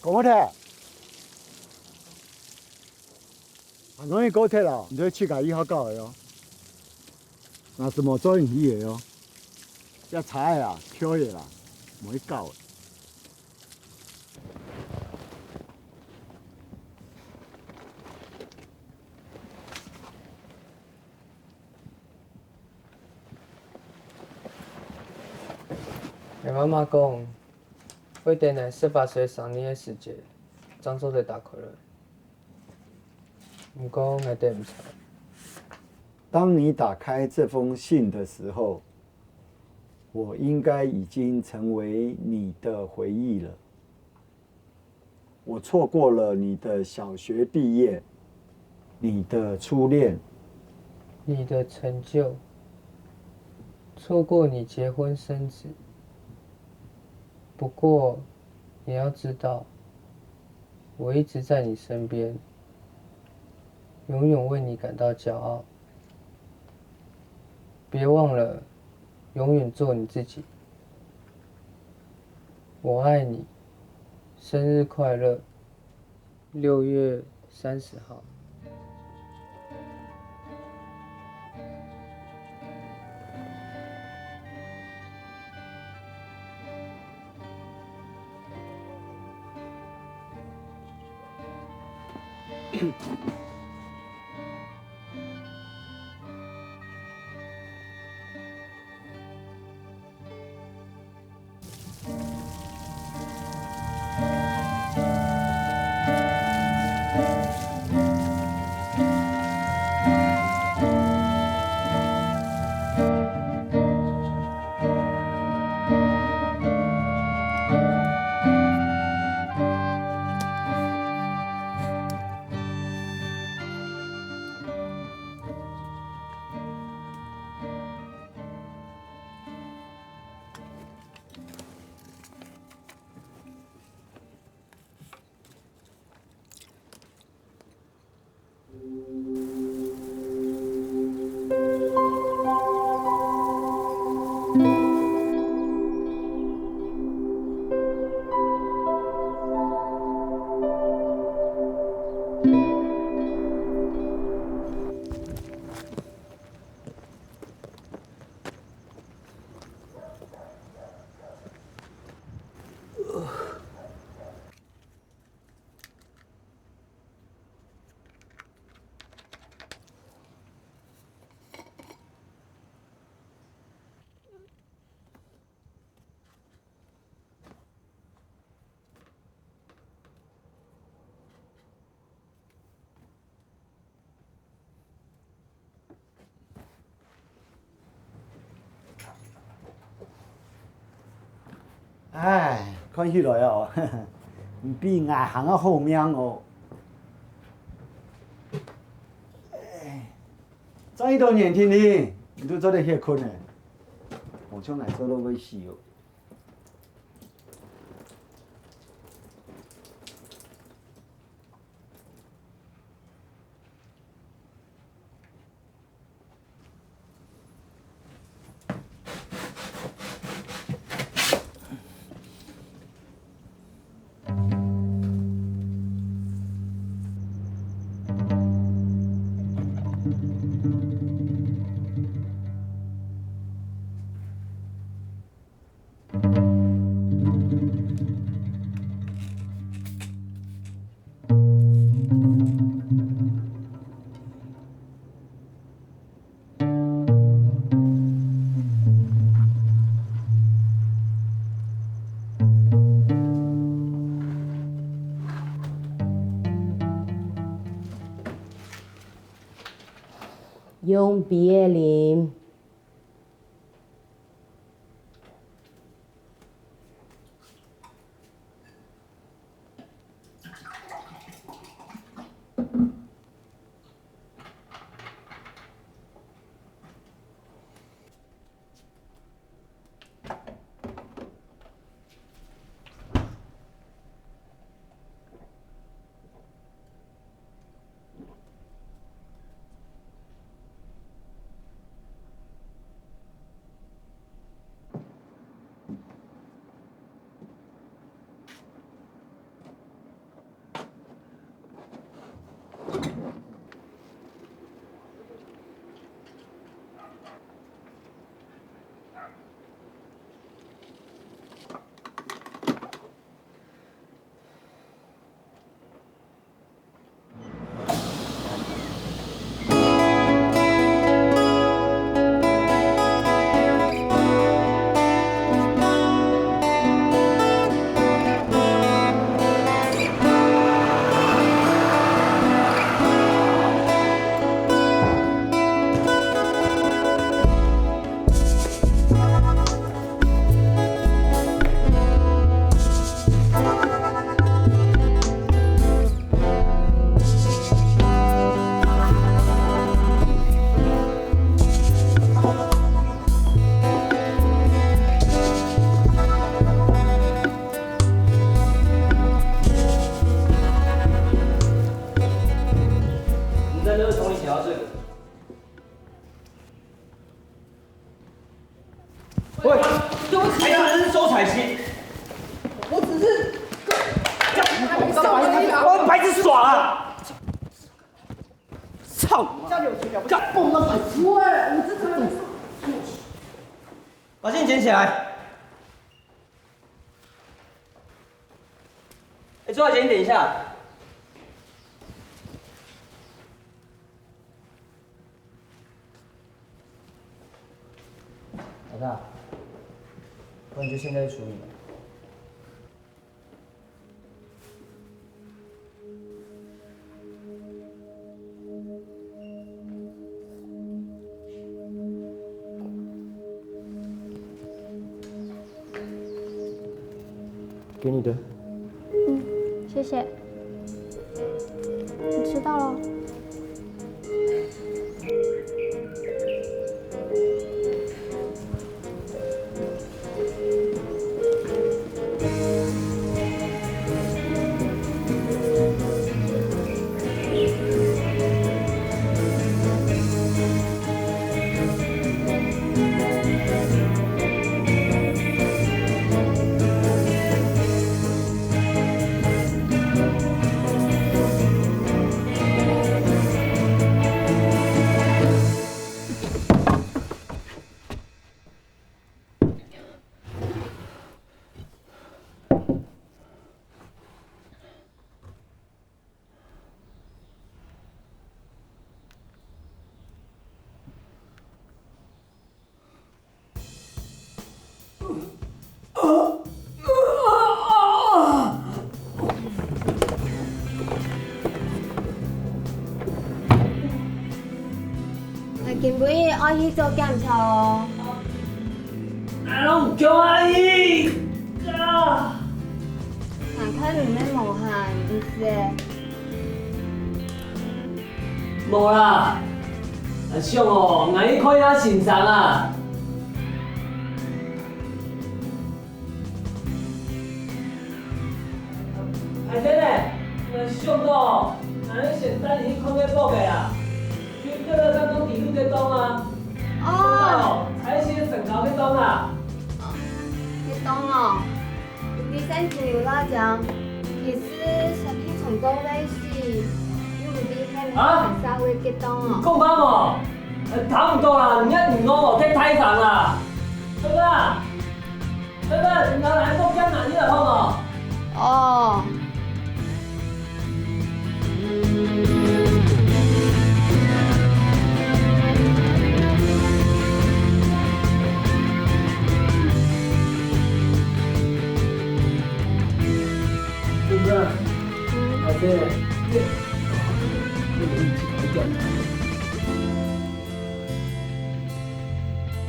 讲我听，容易搞铁啦，你这去甲伊好搞的哦。那是无做用伊的哦，要查的啦，挑的啦，无去搞的。你妈妈讲，会等来18岁生日的时节，漳州就打开了。不过内底唔知。当你打开这封信的时候，我应该已经成为你的回忆了。我错过了你的小学毕业，你的初恋，你的成就，错过你结婚生子。不过，你要知道，我一直在你身边，永远为你感到骄傲。别忘了，永远做你自己。我爱你，生日快乐，6月30号。哎，看起来哦，你比外行啊好命哦。早一多年听听，你都做得遐困呢，我从来做到要死哦。永别林。白痴耍啊！操！蹦了，喂，你这怎么？把剑捡起来。哎，周小姐，你等一下。老大，不然就现在处理了。给你的。谢谢。你吃到了？見妹愛去做檢查哦。攏叫阿姨啊！但佢唔免無限，唔是誒。無啦，阿兄哦，我一開下欣賞啊。阿姐咧，阿兄哦，俺先等你看個報個啊。 叫做山東地路嘅東啊！哦，彩線成交嘅東啊！你懂哦？你先自由辣醬，其實小屁從高位是，因為你係很稍微激動哦。講翻喎，差唔多啦，一年我聽太長啦，係咪啊？係咪？你來福建哪裡嚟好冇？哦。 阿姐，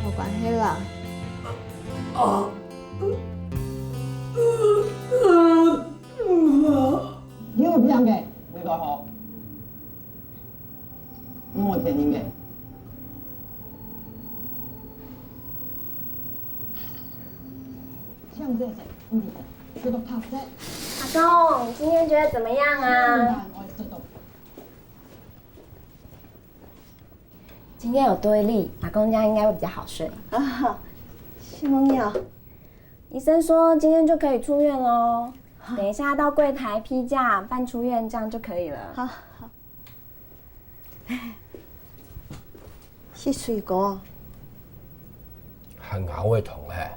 冇關係啦。因為邊樣嘅，你代學，唔會騙人嘅。像這些，你的，這個拍啫。 阿公，今天覺得怎麼樣啊？今天有多力，阿公这样应该会比较好睡。啊，谢梦瑶，医生说今天就可以出院喽，等一下到柜台批假办出院，这样就可以了。好好。是水果，係咬嘅痛咧。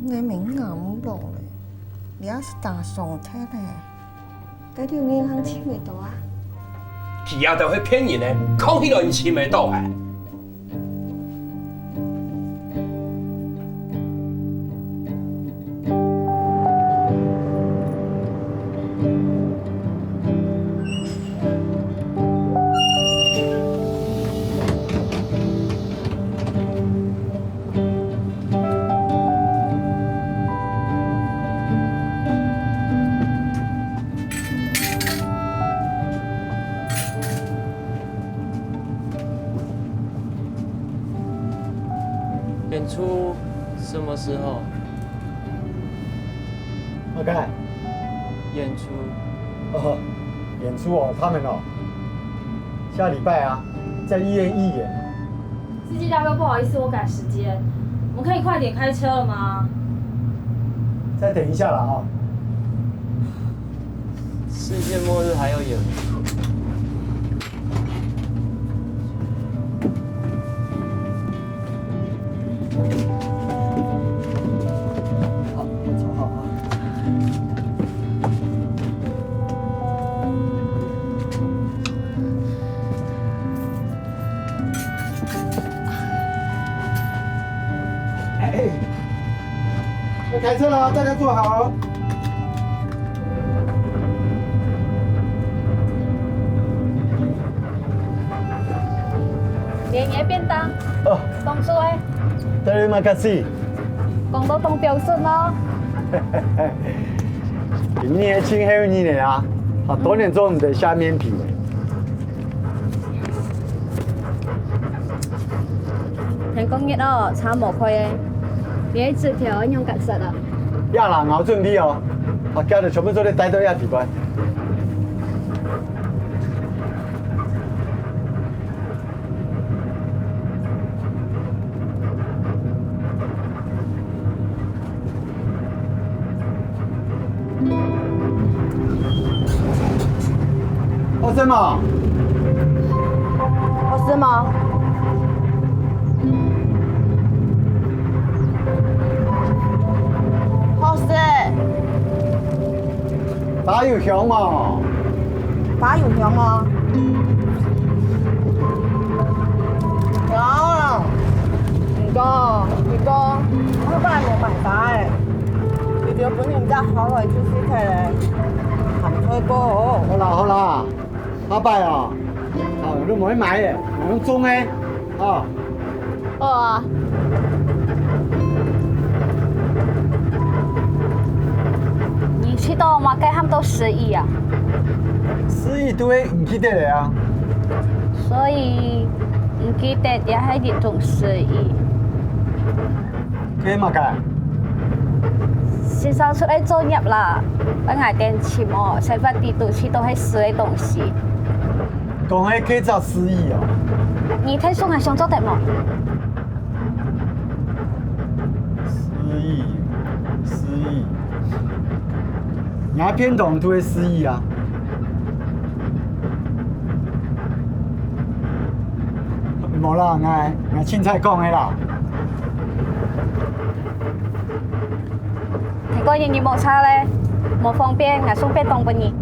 你明咬落嚟，你要是打傷體咧，嗰條銀行簽未到啊？佢也就去騙人咧，講起來唔似未到啊！演出什么时候？ OK，演出哦，演出哦，他们哦，下礼拜啊，在医院义演。司机大哥，不好意思，我赶时间，我们可以快点开车了吗？再等一下了啊。世界末日还要演吗？好，我走好啊。哎，要开车了，大家坐好哦。连夜便当，哦，冻水， terima kasih。講到凍標準咯。今年青黑你呢啊，啊，多年做我们的虾面皮。聽講熱哦，炒無虧嘅，你喺紙條用格實啊？亚人熬準備哦，啊，今日全部做咧帶到亞地關。哦，什麼？哦，是嗎？好事，打油香嘛？打油香嗎？有，唔該，我真係冇辦法誒。你條本人家好嚟出師睇咧，含吹波。好啦，阿伯啊，哦，你唔可以買嘅，用中嘅，哦。哦啊。你知道嗎？該喊到10億啊！ 10億都會唔記得嚟啊？所以唔記得也係一種10億。可以嘛？㗎？先生出嚟做業啦，我捱點錢喎，成份地都吃都係死嘅東西。講起幾隻10億啊？你睇數係想做啲乜？10億，10億，伢偏動都會10億啊？冇啦，我凊彩講嘅啦。睇個營業冇差咧，冇方便，我送便當俾你。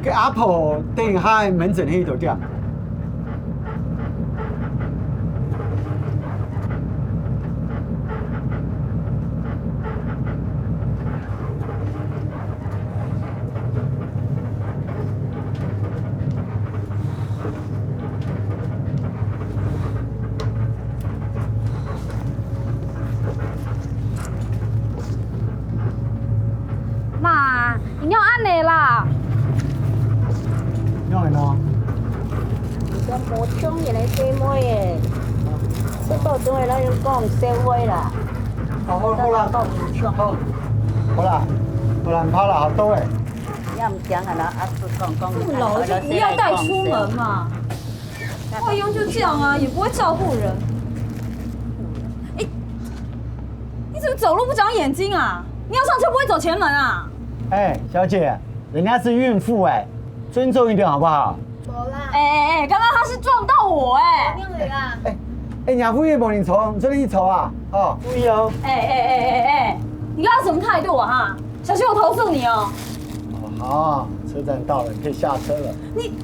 個阿婆等下門診喺度點？媽，你要按你啦。因為呢？就冇中意你姐妹嘅，識到中意啦，要講社會啦。好啦，唔怕啦，好多誒。又唔講係啦，阿叔講。老了就不要帶出門嘛。外傭就這樣啊，也不會照顧人。哎，你怎麼走路不長眼睛啊？你要上車不會走前門啊？哎，小姐，人家是孕婦哎，尊重一點好不好？冇啦。哎，剛剛他是撞到我哎。邊嚟啦？哎，nhà phu幫你籌，這裡一籌啊，哦，注意哦。哎，你剛剛什麼態度啊哈？小心我投訴你哦。好，車站到了，你可以下車了。你，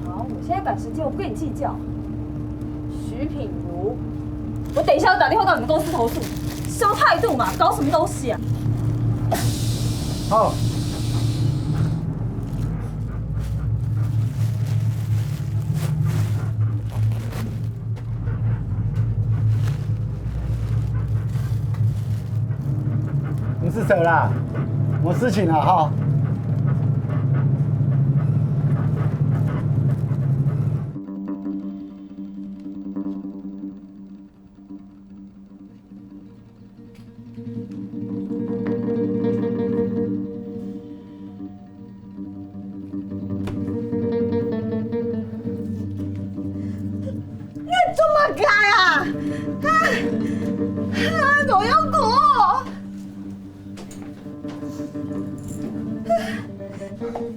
好，我現在趕時間，我不跟你計較。徐品如，我等一下要打電話到你們公司投訴，什麼態度嘛？搞什麼東西啊？好。你是誰啦？我事情了哈。你做乜老妖股，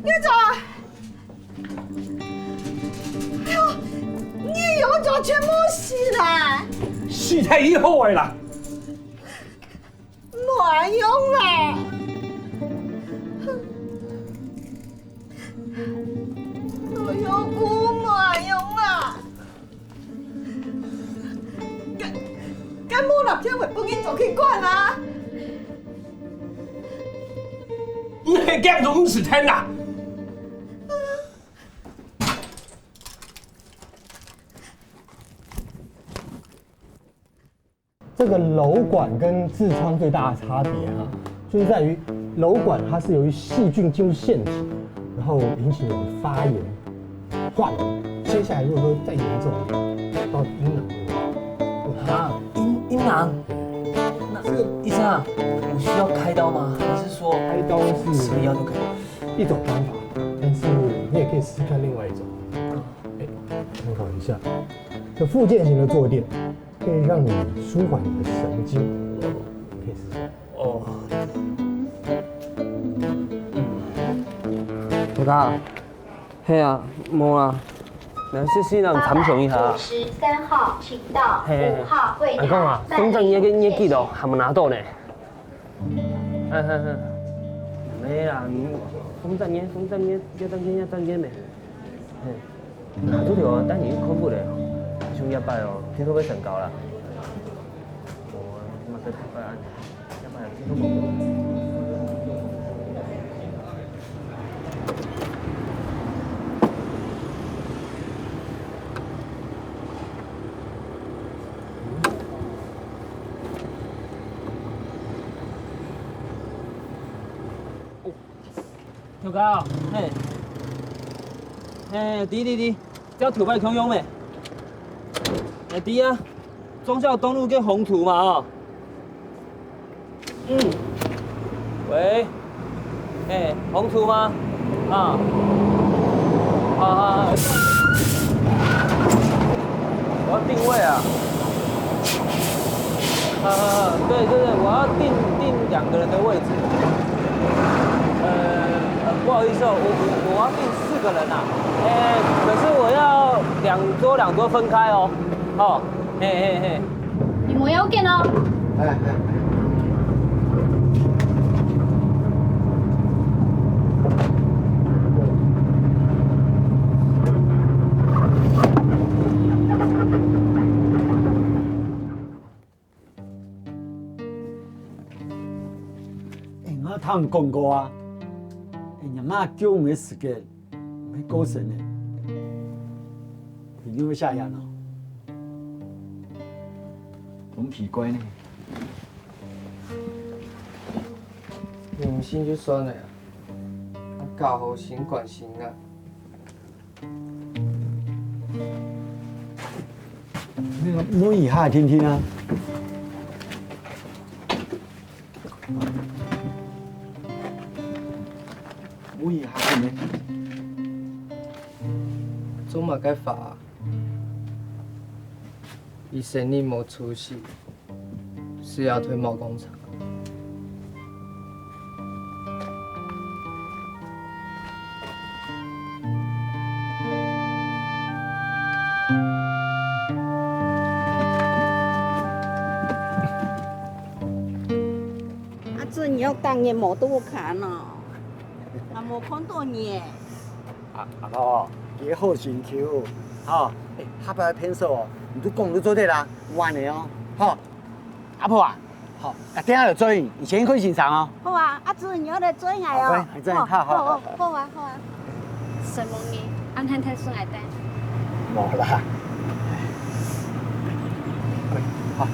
院长，哎呦，你有叫全部死啦，死太以后的啦，没用啦，老妖股没用啦。干冇立天回報警做警官啊！你还干种事情呐？这个瘘管跟痔疮最大的差别啊，就是在于瘘管它是由于细菌进入腺体，然后引起我们发炎、化脓，接下来如果说再严重，到阴囊啊，阴囊。那医生啊，我需要开刀吗？还是说开刀是吃药就可以？一种方法，但是你也可以试试看另外一种。参考一下，这复健型的坐垫可以让你舒缓你的神经，可以试试。哦。大家，嘿啊，无啊。那是让参详一下。13号，请到5号柜台。阿公啊，总站你个记录还没拿到呢。没啦，总站要等紧没。拿到条，等于考不嘞，上一摆哦，听说要上交啦。哦，嘛在台北啊，一摆听说冇。跳高，嘿，滴，这跳摆通用没？滴啊，忠孝东路跟宏图嘛哦。喂，宏图吗？啊，好，我要定位啊。对，我要定2个人的位置。不好意思哦，我要订4个人呐，可是我要2桌分开哦，嘿，你冇要緊哦。我通讲过啊。人妈叫我们时间，没高神呢，你会下眼了，总奇怪呢。唔信就算了，教好心管心啊。那个摸一下听听啊。摸一下呢。总嘛该罚。伊生意无出息，是要推贸工厂。你要当年冇多看哦，还冇看到你。阿婆，你好心求，好，下摆骗手哦，你都讲你做对啦，晚了哦，好，阿婆啊，好，等下就做你先可以欣赏哦。好啊，阿姊你要来做下哦。好，真好，好啊。什么嘢？安太太送来的。冇啦。好。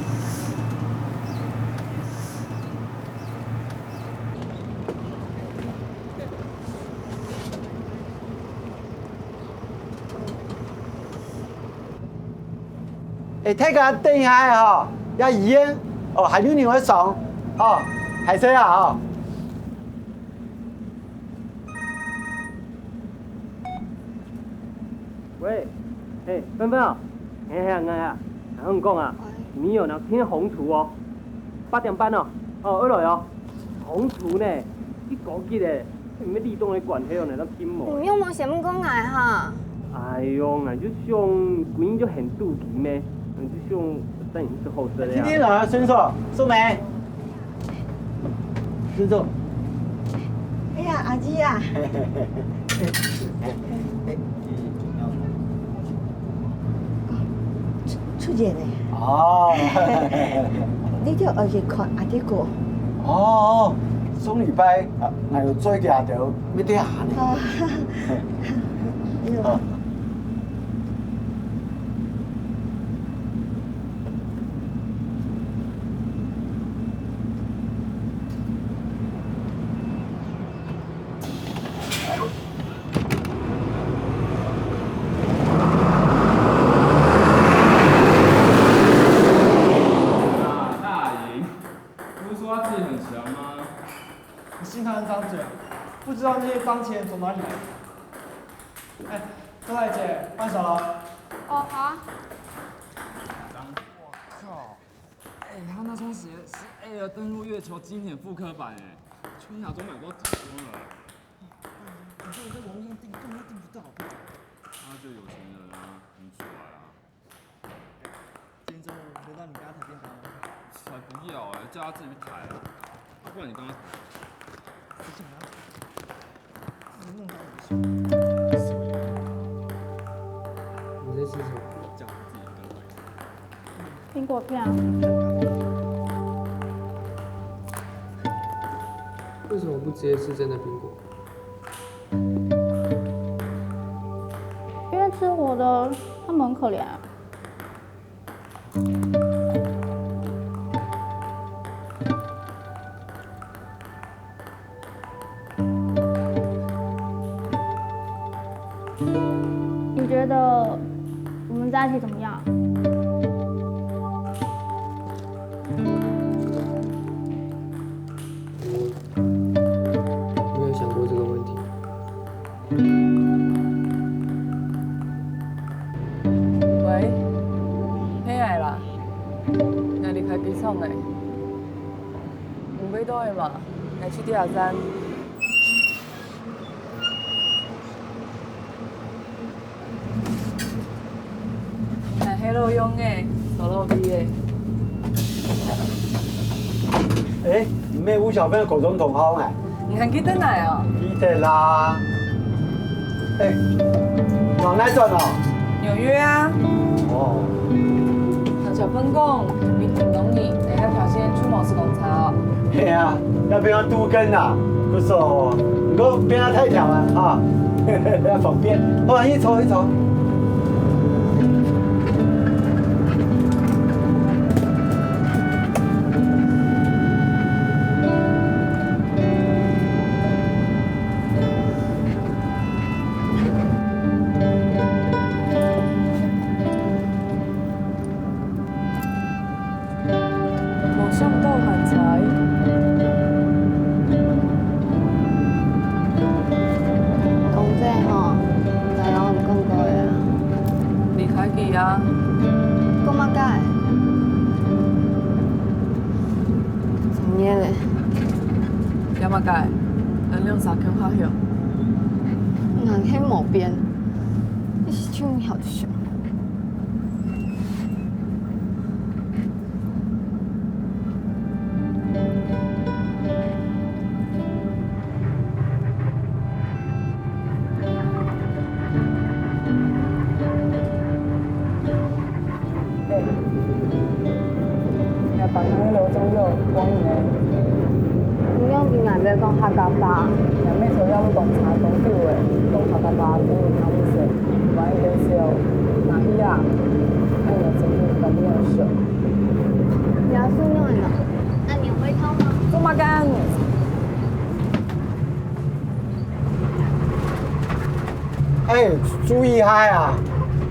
睇下等一下哈，要移烟哦，还有另外爽哦，还这样啊。喂，芬芬啊，哎呀，我讲啊，你有呢听宏图哦，8点半哦，哦二来哦，宏图呢，你高级的，你咩地动来管迄样呢？咱拼无。你又冇想讲来哈？哎呦，俺就想规日就很妒忌咩，俺就想等你之后这样。今天哪，孙硕、素梅，孙硕。哎呀，阿姊啊！出現咧！哦，你條學日看阿啲個。哦，雙禮拜啊，若有做假條，要啲下呢。哦。不知道那些脏钱从哪里来。哎，周太姐，换手了。哦，好啊。我靠！哎，他那双鞋是 Air 登陆月球经典复刻版哎，全亚洲买不到几双了。你说我在网络上订，根本就订不到。他就有钱人啊，很拽啊。今天中午轮到你给他抬便当了。才不要哎，叫他自己去抬啊，不然你刚刚。不想啊。弄到我的手。你在吃什么？叫自己跟回去。苹果片。为什么不直接吃真的苹果？因为吃活的，他们很可怜啊。你觉得我们在一起怎么样？没有想过这个问题。喂，起来啦，若离开机场嘞，有买倒的嘛？来去地下站。迄路用的，走路边的。哎，你妹吴小芬的口中同好哎。你还记得来哦？记得啦。哎，往哪转哦？纽约啊。哦。唐小芬讲，你挺容易，等下条线去某市公差哦。嘿啊，要不要都跟啊？不说，不过不要太挑啊啊，要方便。好，一走一走。哎，注意嗨啊！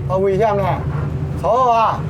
好危险嘞，坐好啊！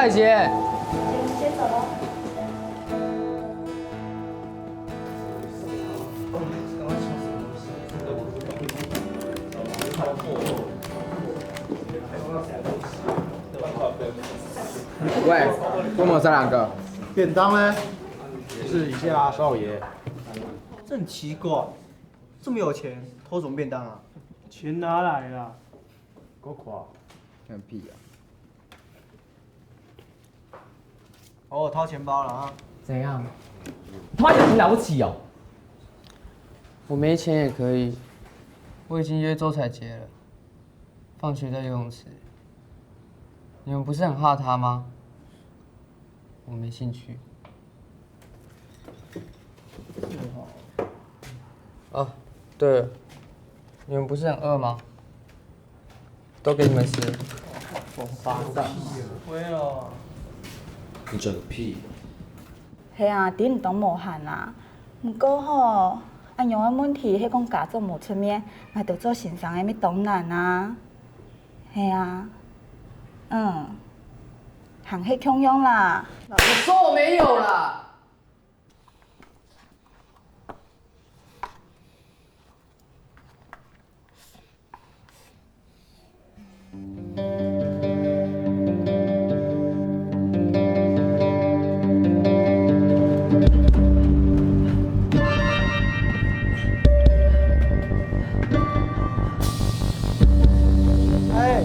彩姐。先走喽。喂，多么这两个？便当呢？试一下，少爷。真奇怪，这么有钱，偷什么便当啊？钱哪来的？够垮。看屁呀！哦，掏钱包了啊？怎样？他妈有你了不起哦！我没钱也可以，我已经约周彩杰了，放学在游泳池。你们不是很怕他吗？我没兴趣。哦，对了，你们不是很饿吗？都给你们吃。王八蛋！会哦。你整个屁！系啊，伫运动无限啦。毋过吼，安样的问题，迄讲家族无出面，嘛着做先生的咪当然啊。系啊，行迄穷样啦。我说我没有啦。哎，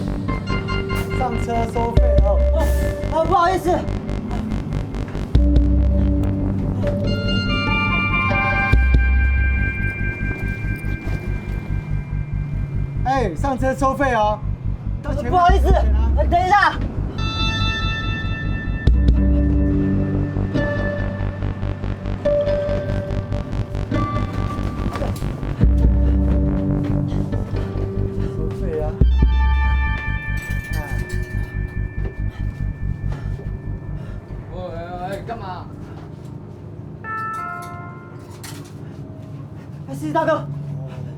上车收费哦。不好意思。哎，上车收费哦。不好意思，等一下。收费啊！喂，干嘛？哎，司机大哥，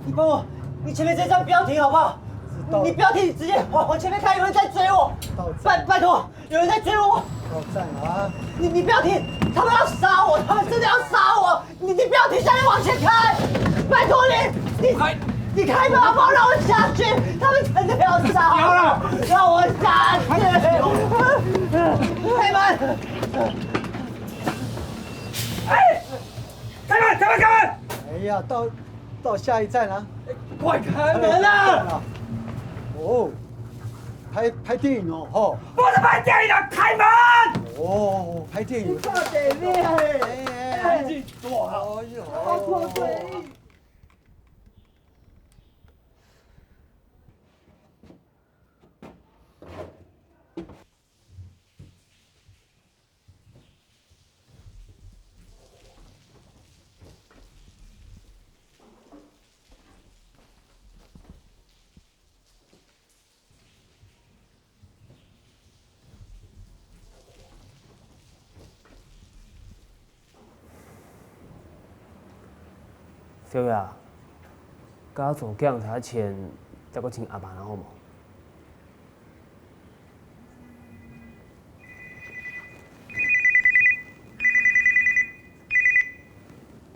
你帮我，你前面这张不要停好不好？你不要停，直接往前面开，有人在追我。拜托，有人在追我。到站了啊！你不要停，他们要杀我，他们真的要杀我！你不要停下来，往前开！拜托你开吧，好不好？让我下去！他们真的要杀我！让我下去！开门！哎，开门！开门！哎呀，到下一站了，快开门啊！哦，拍电影哦，吼！不是拍电影的，开门！哦，拍电影。快点练！哎，多好哟！好破碎。小月，家做检查前，再搁请阿爸好无？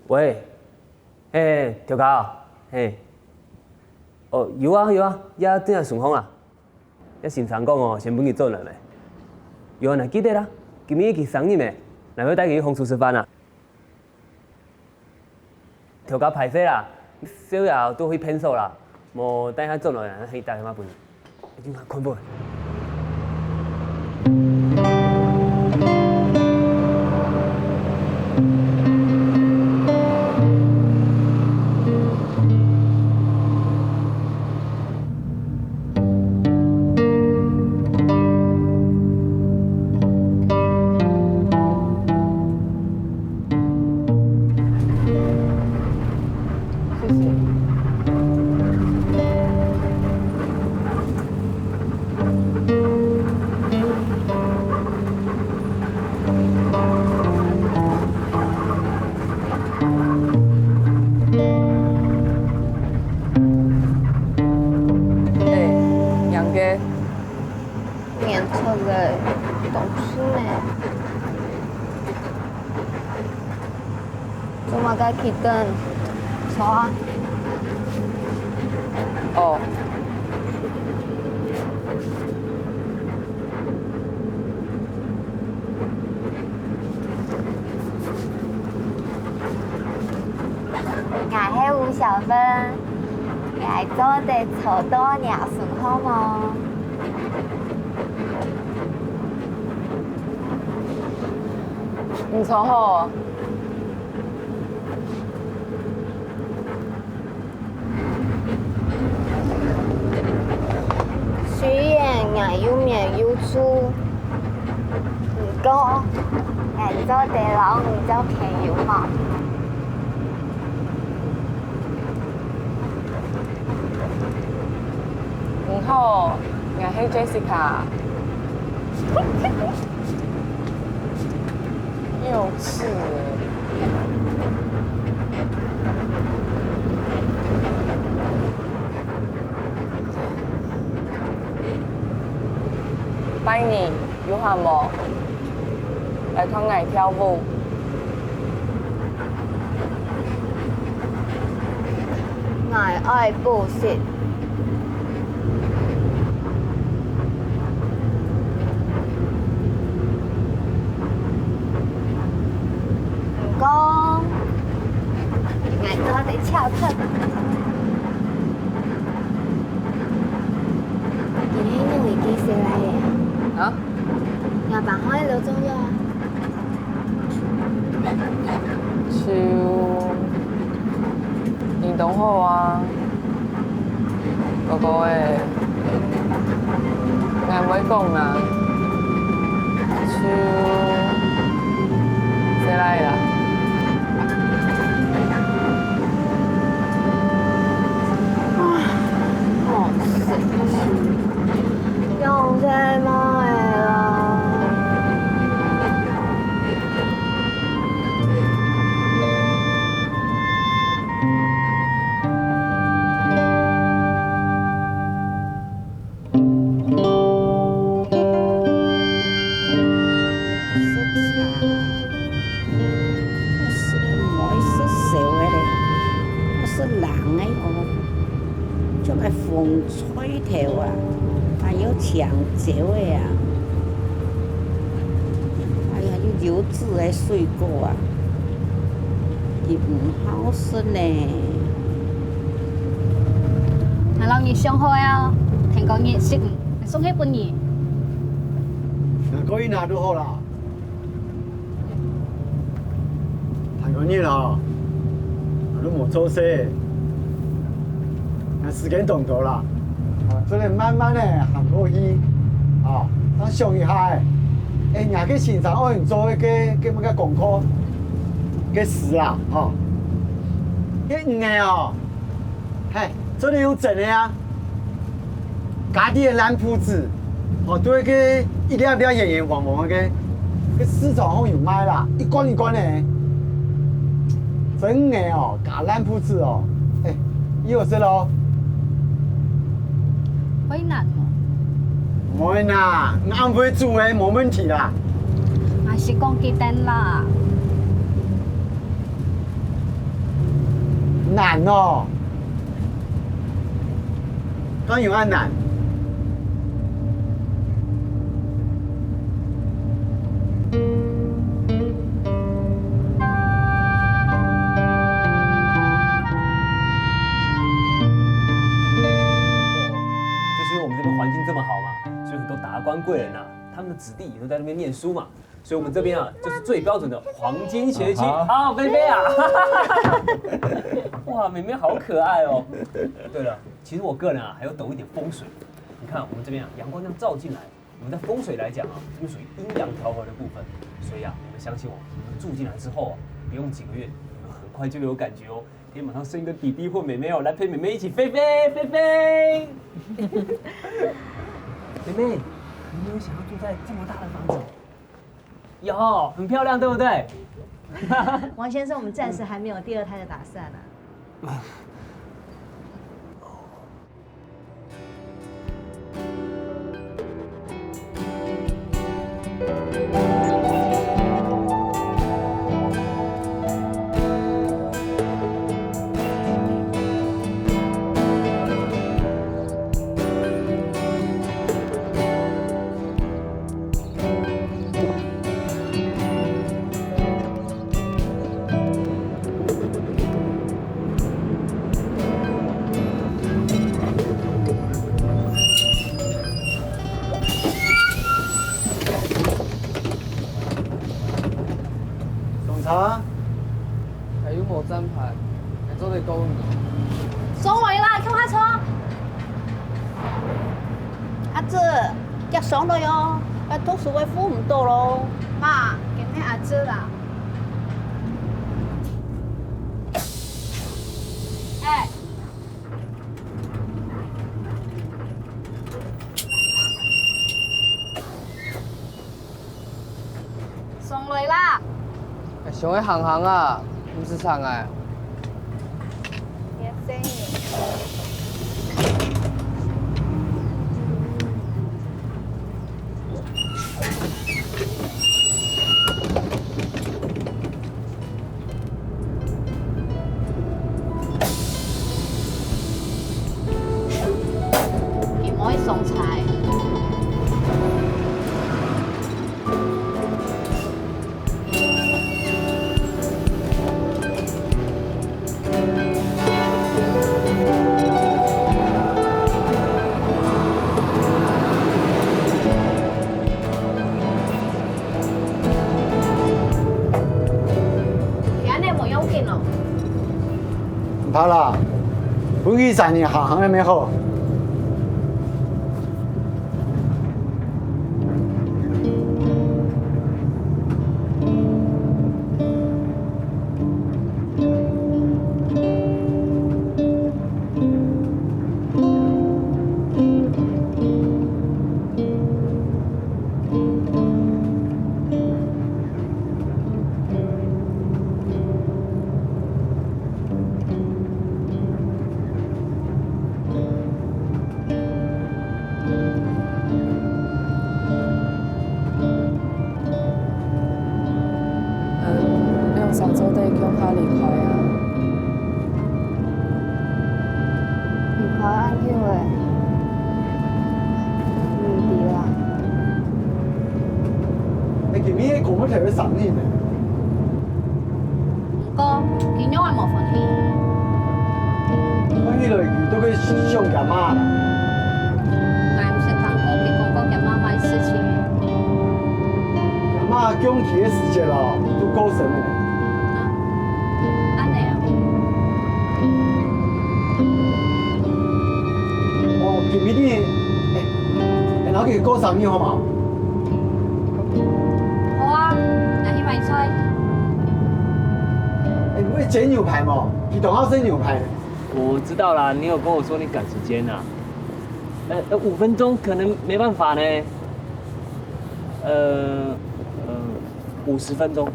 喂，嘿，条狗，嘿，哦，有啊，也正顺风啊。也先生讲哦，先本去做人嘞。有啊，记得啦，今日去生日的，来要带去红厨吃饭啊。条狗歹势啦，小爷都去骗手啦，无等下做落来，去带他妈分，已经困不？年轻的懂事我该去等。走啊！哦。我是吴小芬，我做的草多鸟顺好吗？唔错好。虽然我有名有处，不过我做的老唔做朋友嘛。唔好，我係 Jessica。幼稚拜年有閒無？來看我跳舞。我愛步行。跳跳。今天用已經寫來嘅。啊？牙板可以留中藥啊。就運動好啊，哥哥誒，我唔會講啊，就寫來啦。用在买了。风吹头啊，还有抢椒的啊，哎呀，有油脂的水果啊，伊唔好食呢。係老熱上海啊，聽講熱食送起半年。那可以拿就好啦。太過熱啦，都冇做事。 時間長到啦，所以慢慢咧行過去，啊，當上一下誒，人去欣賞我做嘅乜嘅功課嘅事啦，吼，迄唔係哦，嘿，做你用真嘅啊，家己嘅藍鋪子，哦，對個一粒粒圓圓黃黃嘅，個市場好有賣啦，一罐一罐嘅，真嘅哦，假藍鋪子哦，誒，有事咯。 可以難喎。唔會啦，啱會做嘅冇問題啦。還是講幾單啦？難哦，當然係難。贵人啊，他们的子弟都在那边念书嘛，所以我们这边啊就是最标准的黄金学区。好，菲菲啊，哇，妹妹好可爱哦。对了，其实我个人啊还有懂一点风水。你看我们这边啊，阳光这样照进来，我们在风水来讲啊，这边属于阴阳调和的部分，所以啊，你们相信我，你们住进来之后啊，不用几个月，你们很快就有感觉哦，可以马上生一个弟弟或妹妹哦，来陪妹妹一起飞飞飞飞。妹妹。 你有没有想要住在这么大的房子？有，很漂亮，对不对？王先生，我们暂时还没有第二胎的打算啊。到你。上嚟啦，靠下車。阿姐，夾上嚟哦，拜託數位付唔到咯。媽，給咩阿姐啦？哎，上嚟啦！上去行行啊，唔是上哎。別聲唔可以送菜。唔怕啦，本去3年行也没好。上周得叫他離開啊！離開安叫誒，唔掂啦。你前面講乜條神呢？哥，見咗我冇放棄。我呢度遇到佢師兄嘅媽。我唔識聽哥佢講講嘅媽媽事情。媽講起嘅事情咯，都高神嘅。明天，攞佢過生日好冇？好啊，那去買菜。你会煎牛排吗？你懂要生牛排？我知道啦，你有跟我说你赶时间呐。5分钟可能没办法呢。50分钟。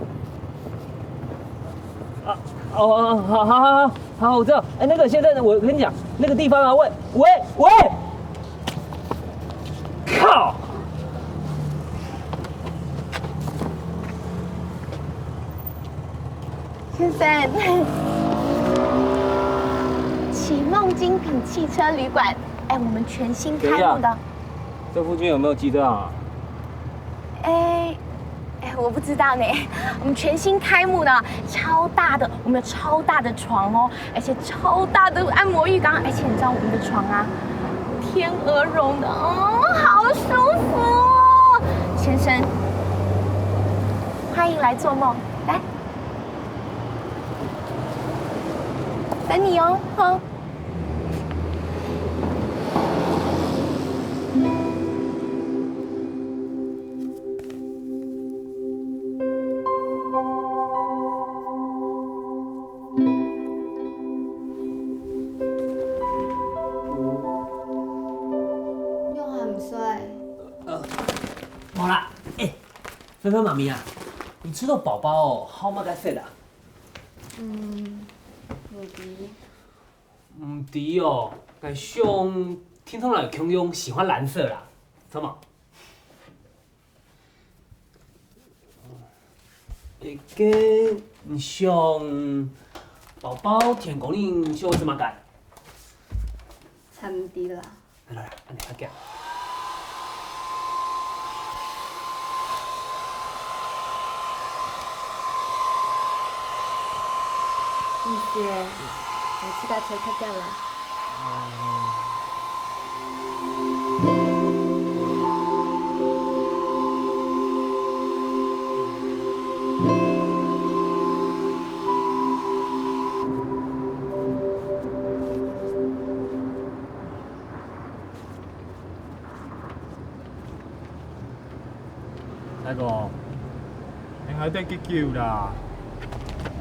好，我知道。那个现在我跟你讲，那个地方啊，喂，靠！先生，启梦精品汽车旅馆，我们全新开幕的。这附近有没有机车啊？我不知道呢。我们全新开幕的，超大的，我们有超大的床哦，而且超大的按摩浴缸，而且你知道我们的床啊，天鹅绒的，好舒服哦。先生，欢迎来做梦，来，等你哦，哼。好啦，芬芬妈咪啊，你吃到饱饱哦，好嘛该食啦。唔知。唔知哦，该上听说来强勇喜欢蓝色啦，怎么？跟上宝宝天公令上怎么改？差唔多啦。来，安尼个。谢谢，我骑单车去掉了。大哥，应该得急救啦。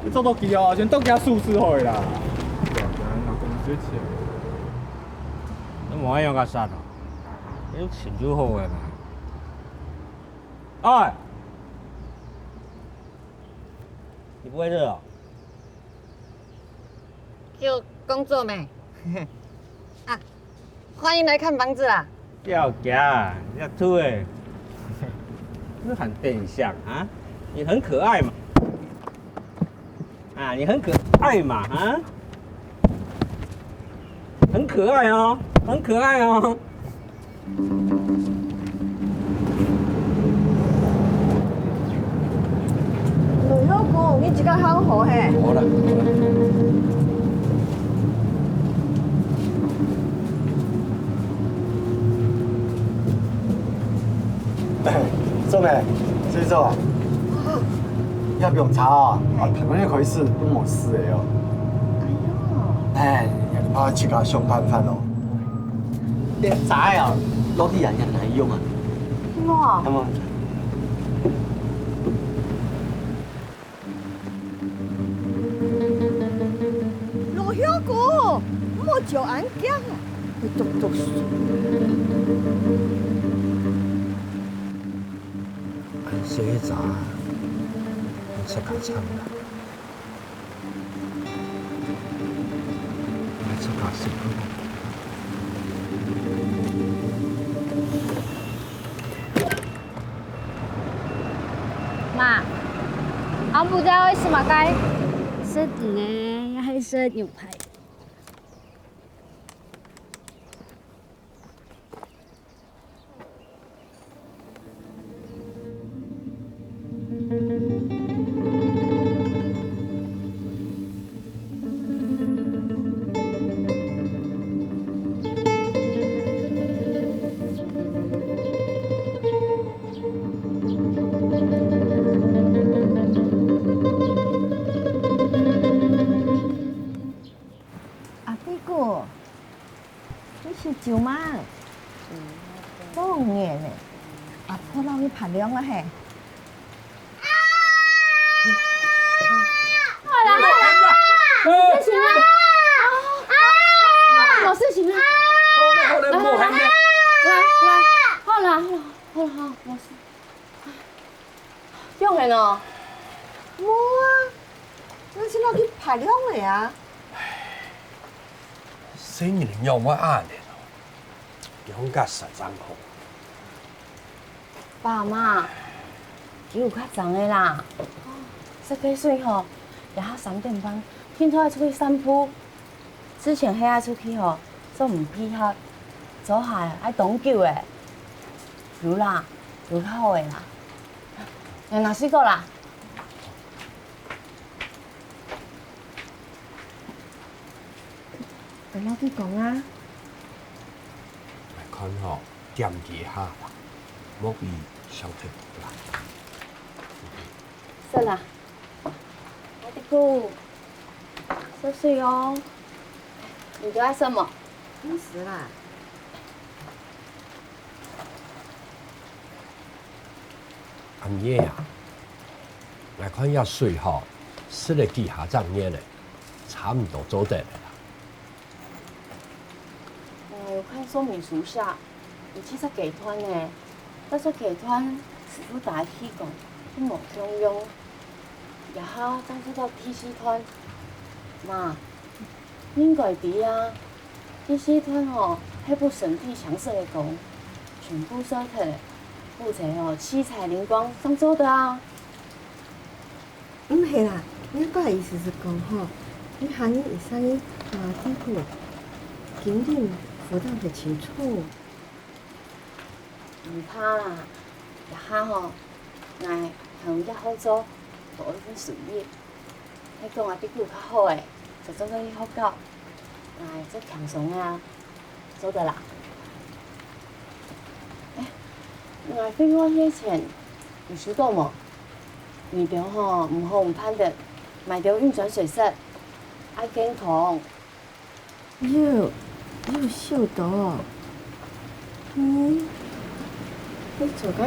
你做到机哦，先倒加数次好啦。那公司钱，你无爱用甲杀哦，你钱就好个嘛。哎，你不会热哦？有工作没？啊，欢迎来看房子啦！要夹，要吐诶。你很电像啊，你很可爱嘛。啊，你很可爱嘛啊，很可爱哦，很可爱哦。陆小姑，你这个好好嘿。好了。做咩？谁做啊？要不用查啊？啊，台湾那回事都没事的哟。哎呦。哎，你怕去搞凶犯犯哦？你查啊，攞啲人嚟用啊。哇！咁啊。陆小姑，莫叫安讲啊，你读书。洗澡，你吃卡餐啦，你吃卡什么？妈，俺不知道为什么该吃呢，要还吃牛排。舅妈，当年呢，啊，พ่อเรานี่ผ่านเรื่องแล้วแฮะ事情了！有事情了！好了，没事。用的呢？冇啊，那是เราที่ผ่านเรื่องเลย啊。生意人要我按的咯，用甲13号。爸妈，伊有较重的啦。设计水吼，夜下3点半，天早爱出去散步。之前迄下出去吼，做唔配合，做下爱长久的。有啦，有较好的啦。哪四个啦？等我去讲啊。来看吼，点几下啦，莫比上太多啦。是啦，我的姑，收水哦。你都爱什么？没事啦。暗夜啊，来看要水吼，湿了几下这样嘞，差不多做得了啦。我看说明书下，你其实给团呢，但是给团师傅打起讲，都冇中用，然后当初到 TC 团，妈，应该知啊。TC 团吼，迄部神地详细的讲，全部烧退，目前哦七彩灵光上周的啊。唔係啦，你個意思是講吼，你行業會使這個經驗負擔得清楚。唔怕啦，日下吼，挨行業好做，無一份事業。你講啊，比佢較好誒，就做到你好搞，挨做強鬆啊，做得啦。挨飛我迄錢，有收到無？面條吼唔好唔歹的，買條運轉水色，愛健康。有收到。你做個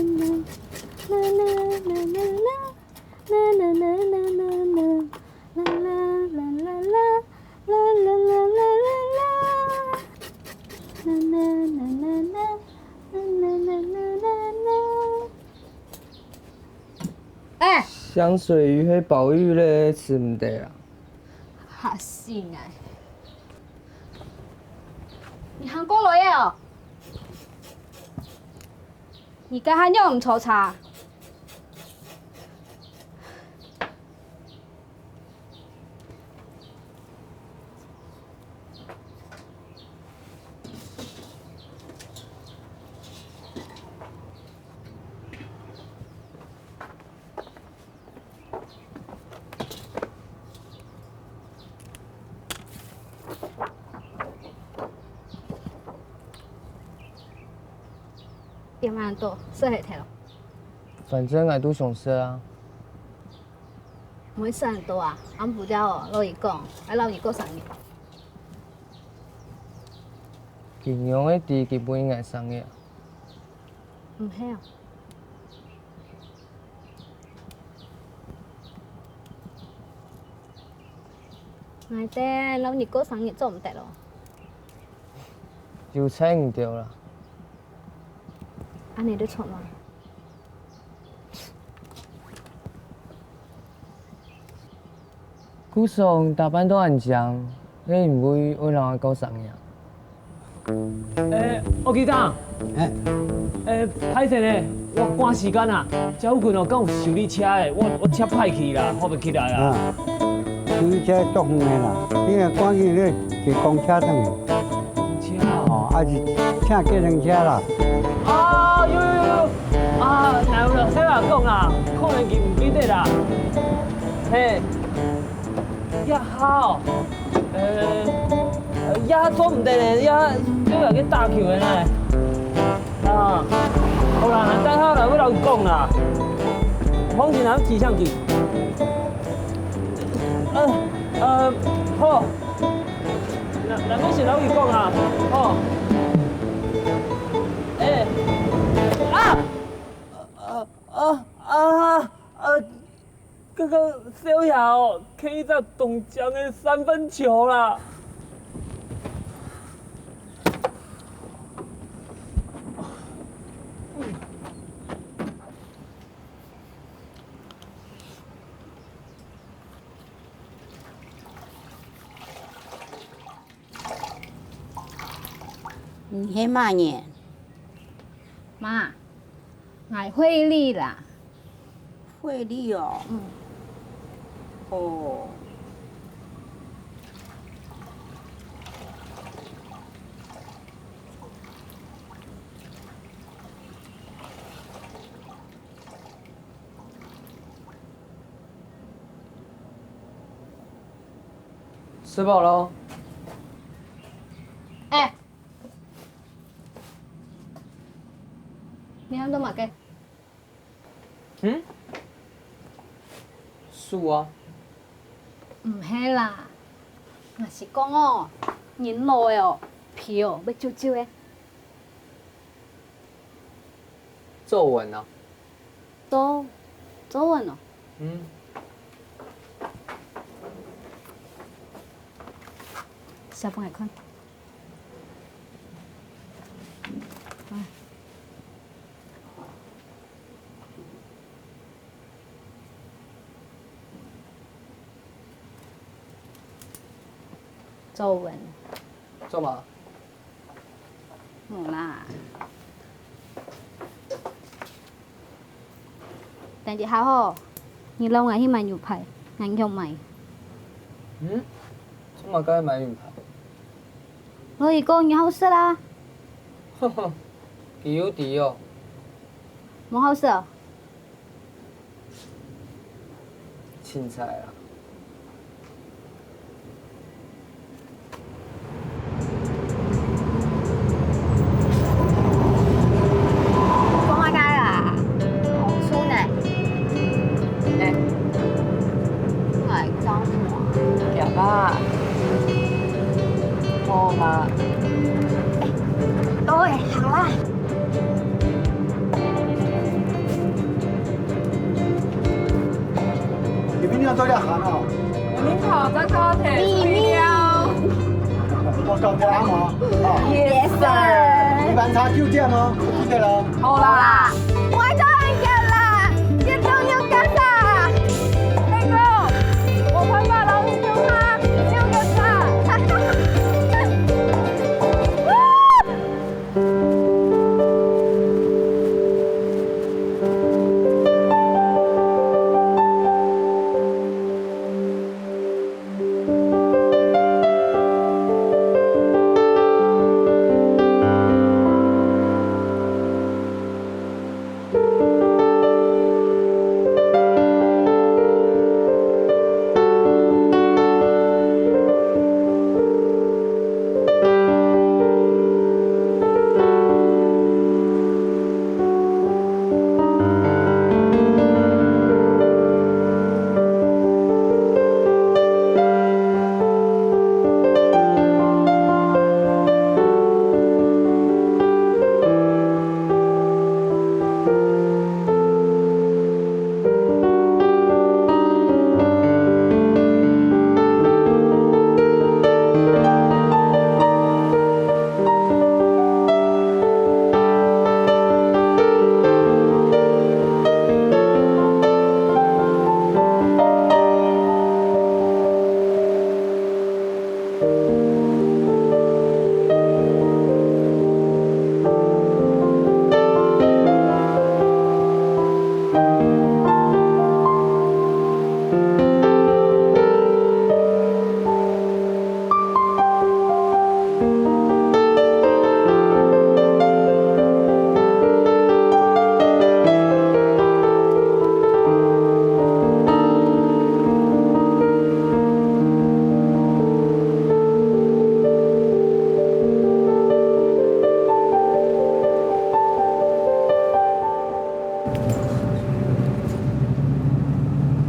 哎，香水鱼迄鲍鱼咧吃唔得啦。哈死哎！你韩国来的哦？你跟他用唔抽查？点蛮多，说下摕咯。反正俺都上色啊。唔会说很多啊，俺不了哦，老姨讲，还老姨过生日。平阳的地基本应该生日。唔系啊。内底老姨过生日做唔得咯。就猜唔到啦。安尼就错嘛？古上大班都按讲，你唔会为人搞生日。我记得，歹势呢，我赶时间啊，这附近哦，敢有修理车的，我车歹去啦，发不起来啊。修理车足远的啦，你若赶紧你坐公车转去。车哦，还是请计程车啦。啊，有啊，哪有啦？使话讲啦，可能记唔记得啦？嘿，也好，也做唔得咧，也要去打球的呢。啊，好啦，等下来要老讲啦，反正咱记上记。好，咱要是老伊讲啊，好。这个小雅哦，可以在东江的三分球啦。你迄嘛呢？妈，我会理啦。会理哦。哦。吃饱喽。哎，你安怎嘛嘅？素啊。唔係啦，我是講哦，人老的哦，皮哦要揪揪的。皱纹啊。皱纹哦。小凤来看。皱纹。做嘛？冇啦。但係下好，你老我去買牛排，硬用買。做嘛該買牛排？我一個你好食啦。呵呵，有啲哦。冇好食哦。凊彩啦。爸，好嘛？对，好啦。你明天要多点行哦。你跑在高铁睡了。我搞掂啱嘛？Yes sir。你晚茶9點哦，記得咯。好啦。我終於get啦，一定要get啦。那個，我快把老師叫他，要get啦。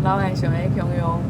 老人想要享用。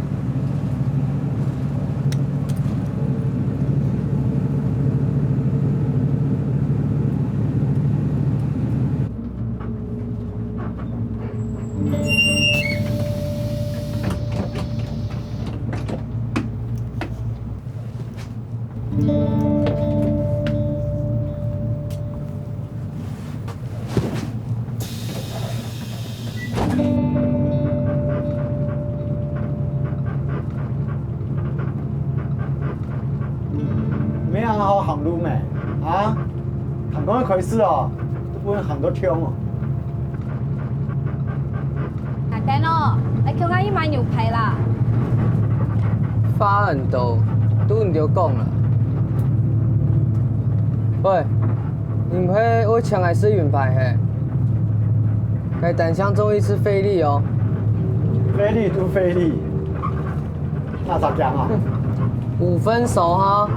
没行好行路没啊？行講開始哦，都本行到槍哦。阿丹哦，來叫我去買牛排啦。花很多，都唔着講啦。喂，你唔係我搶來吃牛排嘿？該單槍終於是費力哦。費力都費力，那咋講啊？5分熟哈。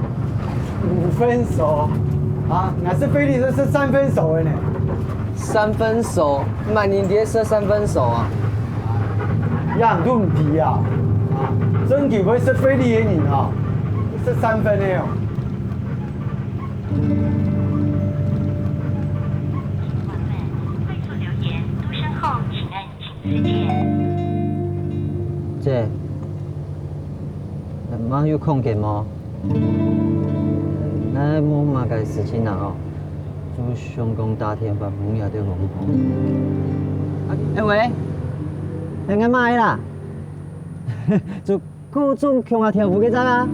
5分熟。啊，那是菲力，这是3分熟的呢。3分熟，满年碟是3分熟啊。样都唔提啊，真球会是菲力的人啊，是3分的哦。快速留言，嘟声后请按井字键。姐，妈有空给吗？那我嘛该事情啦哦，就想讲打电话问下对王婆。喂，你干嘛啦？就各种强下天赋嘅咋啦？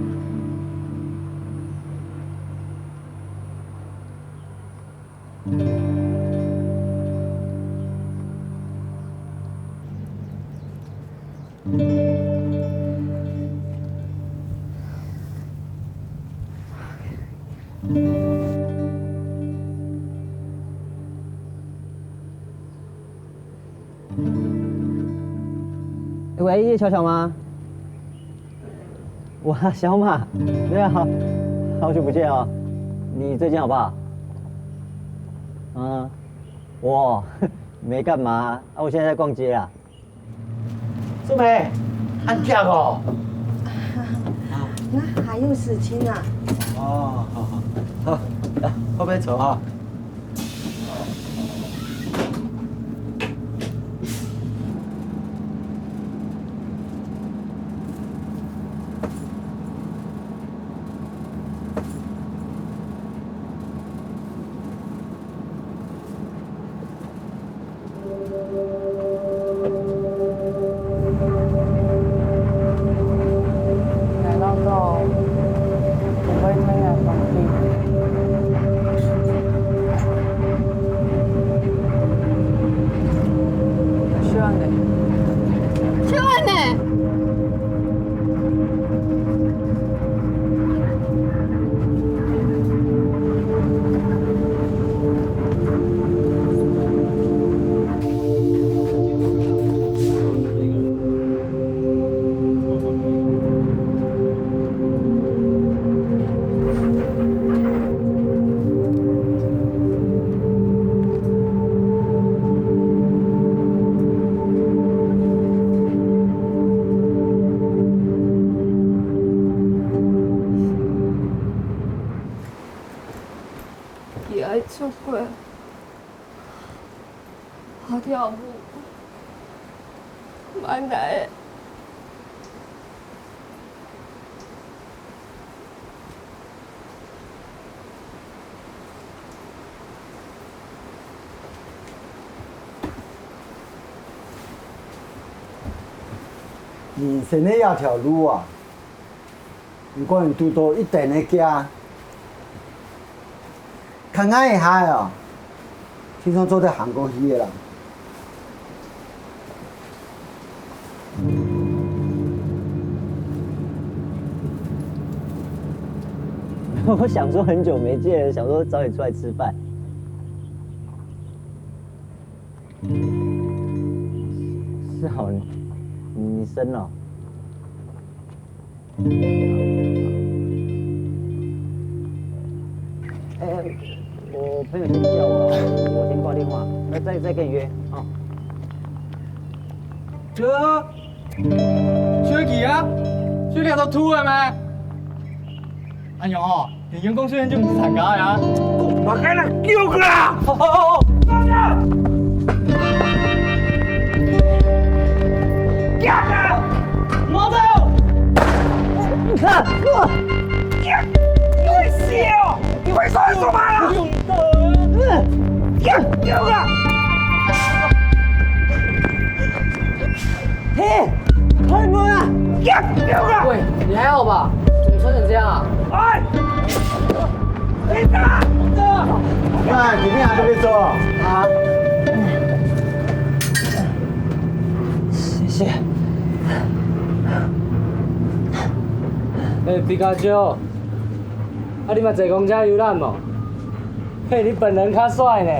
喂，叶巧巧吗？哇，小马，对啊，好久不见哦，你最近好不好？我没干嘛啊，我现在在逛街啊。素梅，安假哦？那还有事情啊？哦，好，来喝杯酒啊。出轨，好跳舞，蛮难的。人生的那条路啊，不管你拄到一定的家。看看一下哦，听说做在韩国去的啦。我想说很久没见了，想说找你出来吃饭。是哦，你生了。我朋友先叫我，我先挂电话，再跟你约啊。吹气啊！吹你都吐了咩？阿勇哦，你员工虽然就唔是参加呀，我开了叫佢啦！好，大家，架着，毛豆，你看我，你会笑，你会说什么了？叫啊！嘿，开门啊！喂，你还好吧？怎么穿成这样啊？哎！那里面还不会做啊？谢谢。皮卡丘，你嘛坐公车游览无？嘿，你本人较帅呢。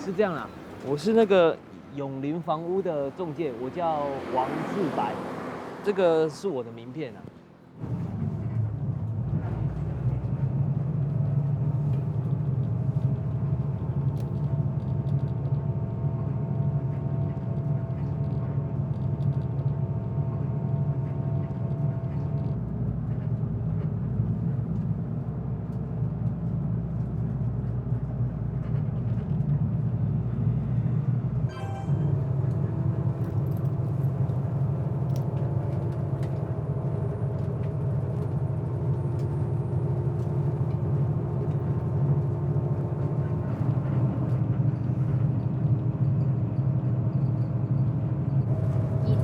是这样啦，我是那个永林房屋的中介，我叫王志白，这个是我的名片啊。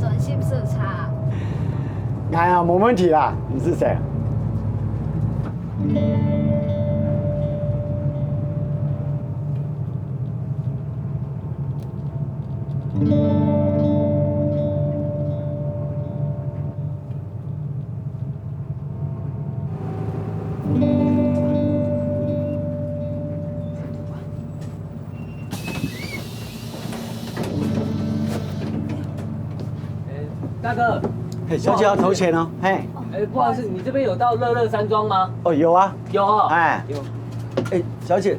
专心视察。哎呀，没问题啦。你是谁？大哥，嘿，小姐要投钱哦。嘿，不好意思，你这边有到乐乐山庄吗？哦，有啊，有啊。哎，有。哎，小姐。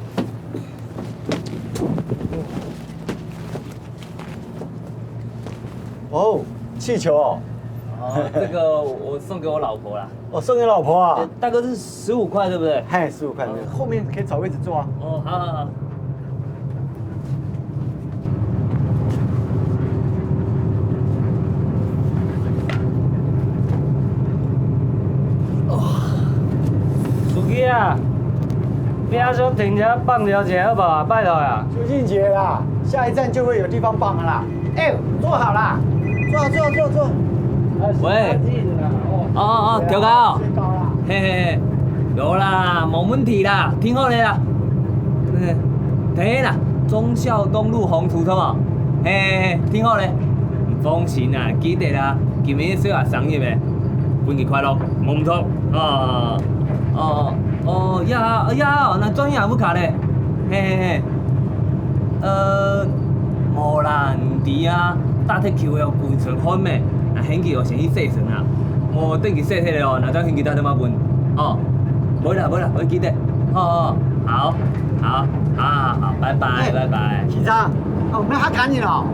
哦，气球哦。哦，这个我送给我老婆啦。哦，送给老婆啊？大哥是15块，对不对？嘿，15块，后面可以找位置坐啊。哦，好好好。啊，你还想停车放条钱好不好？拜托呀！朱静姐啦，下一站就会有地方放了啦。哎，坐好啦，坐。喂。哦，调高。嘿嘿嘿，有啦，没问题啦，听好嘞啦。第一啦，忠孝东路宏图，好无？嘿，听好嘞。放心啦，记得啦，今日小学生日的，春节快乐，冇唔错啊。呀，那专业服卡咧，嘿，无啦，唔伫啊，大铁球要规存款咩？那现期哦先去洗算啊，无等去洗体了哦，那张现期打电话问，哦，无啦，我记得，好，拜拜。警察，我们还赶你了。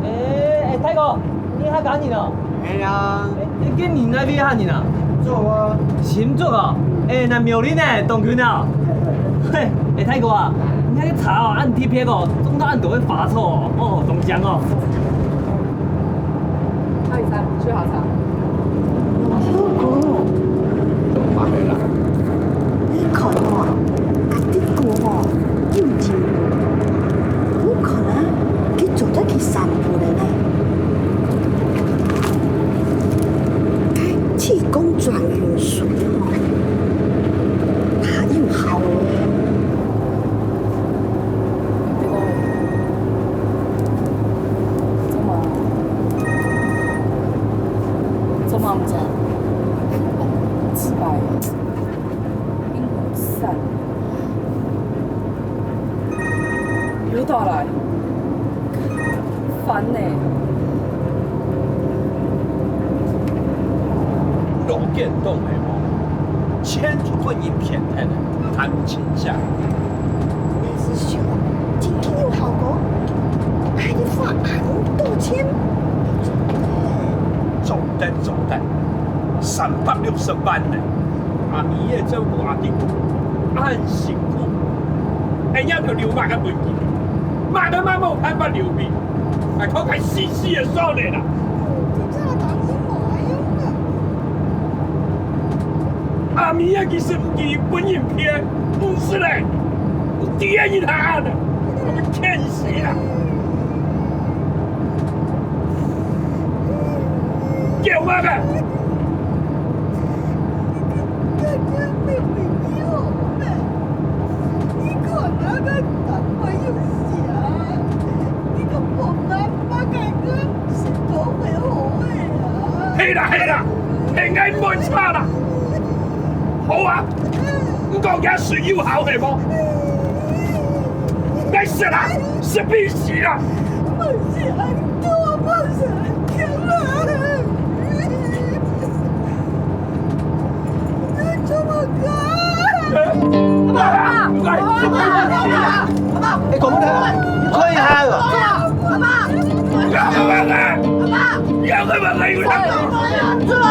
哎，泰哥，你还赶你了？哎呀，你跟你那边喊你呢？做啊。行做哦。哎，那苗栗呢？董群啊！嘿，哎，泰哥啊，你那个茶哦，按 TPK 哦，中到按都会发臭哦，中奖哦。223，去好茶。马回来。你看哦，啊，这个哦，又真有可能去做得去散步的呢。哎，气功转运术哦。又好了。做嘛唔知？失败了，因果散。又到来，烦呢。龙剑动美梦，千足混影片台的谈情下。叶师兄，今天有好果，还得发很多钱。总得，360万呢！阿米耶这话的，按辛苦，哎呀，就流马个袂记，马都马冇办法流命，还靠开死的少年啦。阿咪啊，其实唔是本影片，不是嘞，电影他的，我们欠死啊！叫妈个！係啦係啦，係嗌冇差啦。好啊，唔講嘢需要考係冇？你死啦，是必死啦！我是安多，我是安天啦。你怎么搞？爸爸，你講乜嘢？你吹下㗎？爸爸，有个问题，是吗？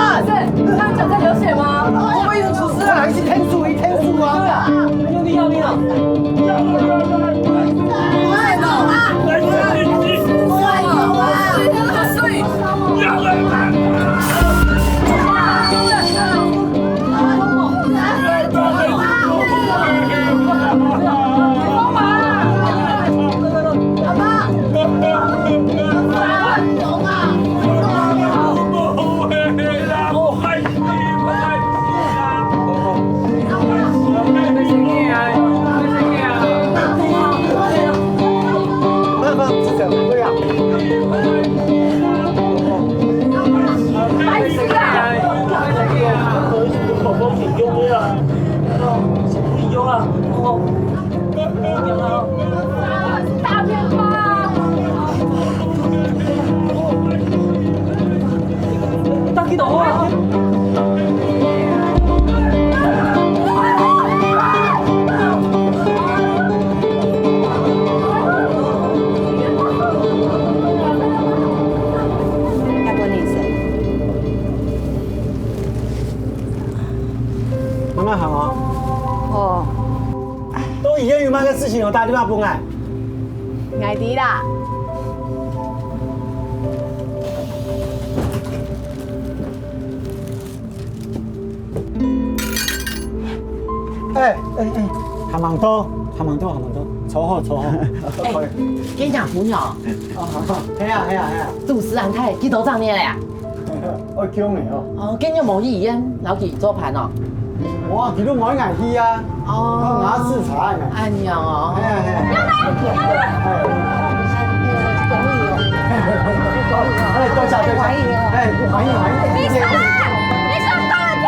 他脚在流血吗？会不会有人出事啊？还是天数一天数啊？对啊，用力要命了！快走啊！快走事情有打电话本来，爱弟啦。还蛮多，凑合。跟你讲虎鸟，系啊，杜斯兰泰几头上面了呀？我讲的哦。哦，跟你某一烟老几做盘哦。哇，佢都冇眼去啊！哦，拿视察呢。哎呀哦。多謝。歡迎。你上啦！你上到了天！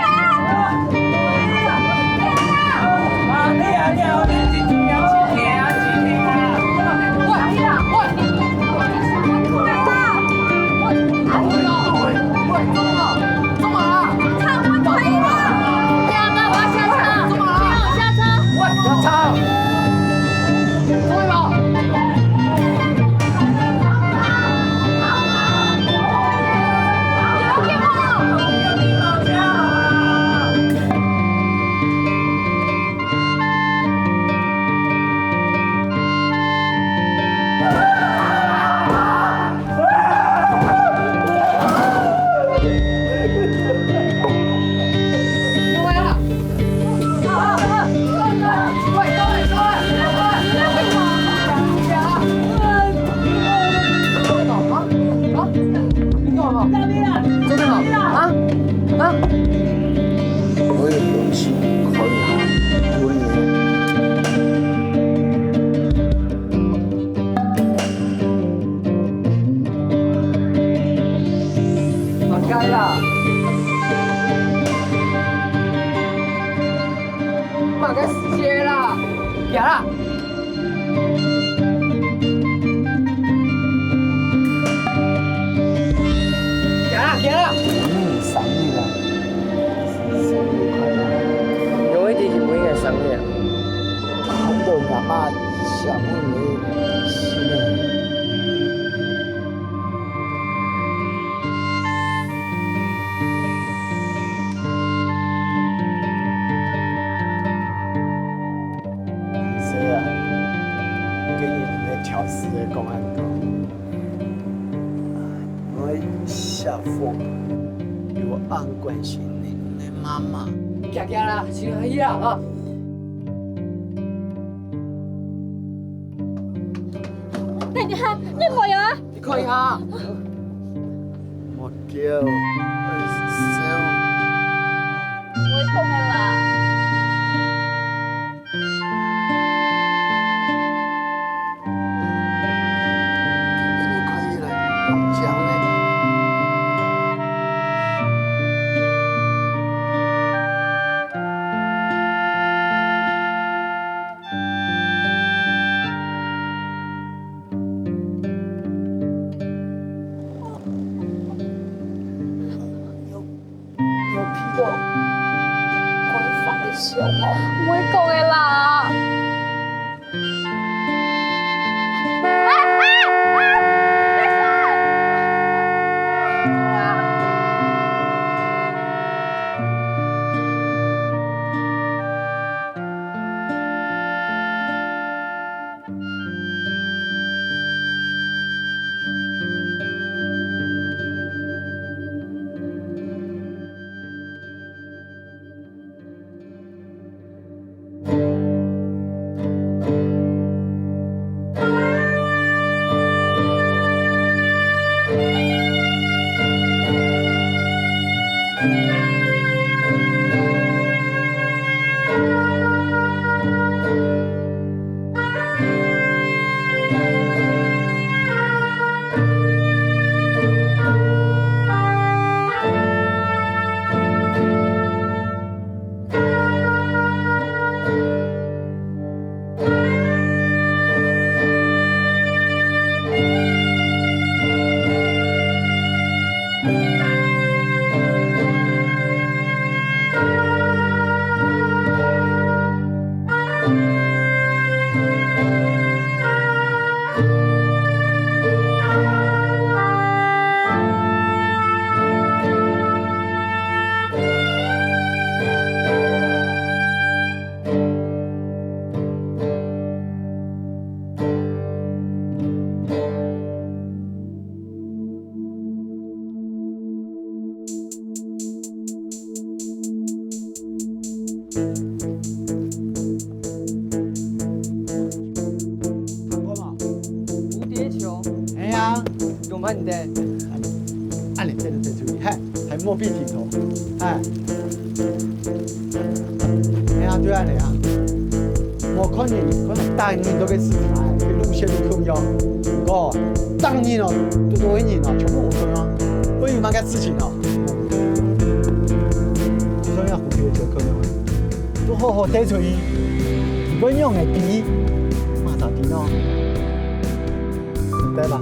我有勇气可以为你。放开啦！放开死些啦！行啦！生日啦！生日快樂！有一點是不應該生日。看到阿媽想問你是呢？是啊，給你來調試的公安局，我下風有按關心你的媽媽。行行啦，先去啊哈。你看啊？你看一下。我叫小。我讲的啦。你可以来讲呢。我讲的啦。慢点，按你这个再注意，嗨，还莫必挺头，哎，哎呀，对啊，你啊，我看能当年都给死材，给路线都扣腰，哥，当年哦，多一年哦，全部我分啊，不有那个事情哦，所以要虎皮就扣腰，都好好带出去，不用的低，马上低喏，对吧？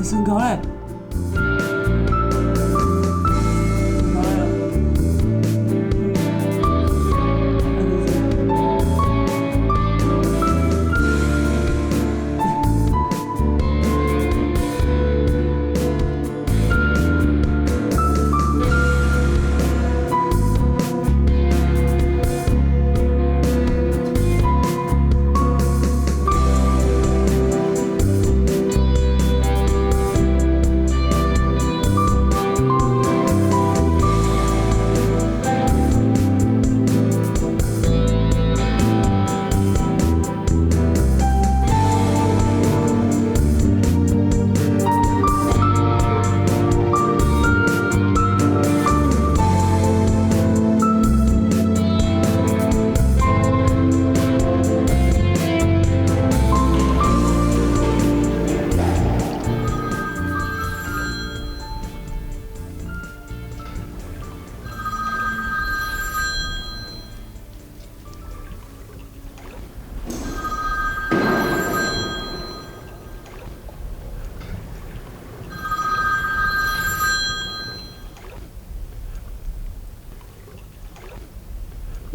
身高嘞？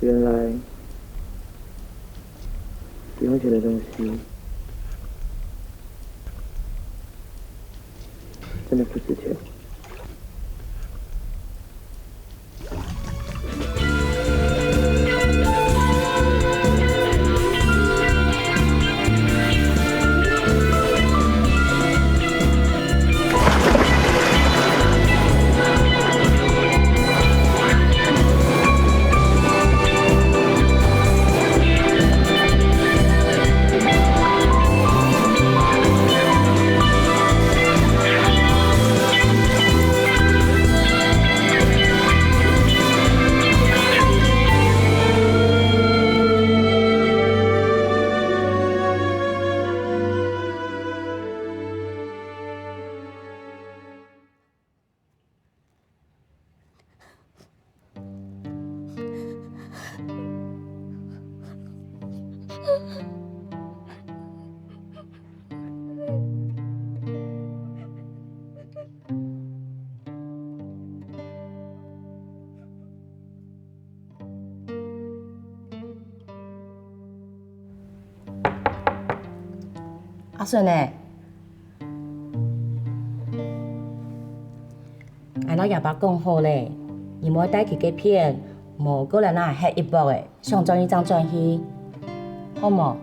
原来会觉得东西真的不值钱。阿顺呢？俺老爷爸讲好咧，你莫带去给骗，莫过来那黑一波的，想转一张转去，好冇？